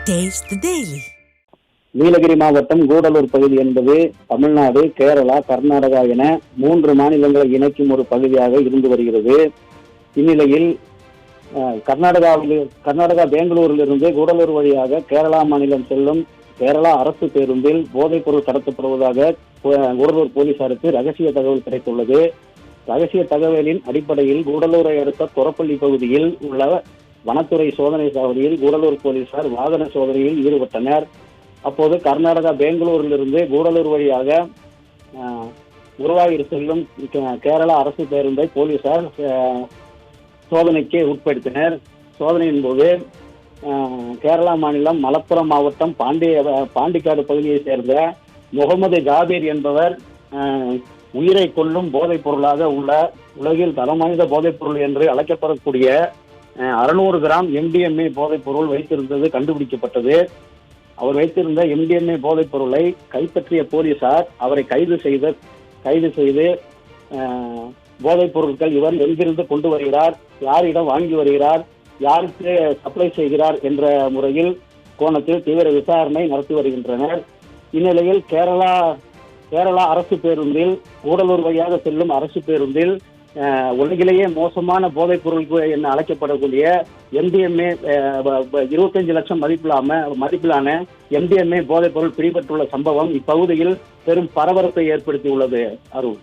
Taste the Daily. Nilgiri மாவட்டம் கூடலூர் பகுதி என்பது தமிழ்நாடு, கேரளா, கர்நாடகா என 3 மாநிலங்களை இணைக்கும் ஒரு பகுதியாக இருந்து வருகிறது. இந்நிலையில் கர்நாடகா பெங்களூரிலிருந்து கூடலூர் வழியாக கேரளா மாநிலம் செல்லும் கேரளா அரசு பேருந்தில் போதைப் பொருள் கடத்தப்படுவதாக கூடலூர் போலீசாருக்கு ரகசிய தகவல் கிடைத்துள்ளது. ரகசிய தகவலின் அடிப்படையில் கூடலூரை அடுத்த தொரப்பள்ளி பகுதியில் உள்ள வனத்துறை சோதனை சாவடியில் கூடலூர் போலீசார் வாகன சோதனையில் ஈடுபட்டனர். அப்போது கர்நாடகா பெங்களூரிலிருந்து கூடலூர் வழியாக குருவாயூர் செல்லும் கேரளா அரசு பேருந்தை போலீசார் சோதனைக்கு உட்படுத்தினர். சோதனையின் போது கேரளா மாநிலம் மலப்புரம் மாவட்டம் பாண்டிக்காடு பகுதியைச் சேர்ந்த முகமது ஜாபீர் என்பவர் உயிரை கொல்லும் போதைப் பொருளாக உள்ள உலகில் தரம் வாய்ந்த போதைப் பொருள் என்று அழைக்கப்படக்கூடிய 600 கிராம் MDMA போதைப் பொருள் வைத்திருந்தது கண்டுபிடிக்கப்பட்டது. அவர் வைத்திருந்த MDMA போதைப் பொருளை கைப்பற்றிய போலீசார் அவரை கைது செய்து போதைப் பொருட்கள் இவர் எங்கிருந்து கொண்டு வருகிறார், யாரிடம் வாங்கி வருகிறார், யாருக்கு சப்ளை செய்கிறார் என்ற முறையில் கோணத்தில் தீவிர விசாரணை நடத்தி வருகின்றனர். இந்நிலையில் கேரளா அரசு பேருந்தில் கூடலூர் வழியாக செல்லும் அரசு பேருந்தில் உலகிலேயே மோசமான போதைப் பொருள் என அழைக்கப்படக்கூடிய MDMA 25 லட்சம் மதிப்பிலான MDMA போதைப் பொருள் பிடிபட்டுள்ள சம்பவம் இப்பகுதியில் பெரும் பரபரப்பை ஏற்படுத்தியுள்ளது. அருள்.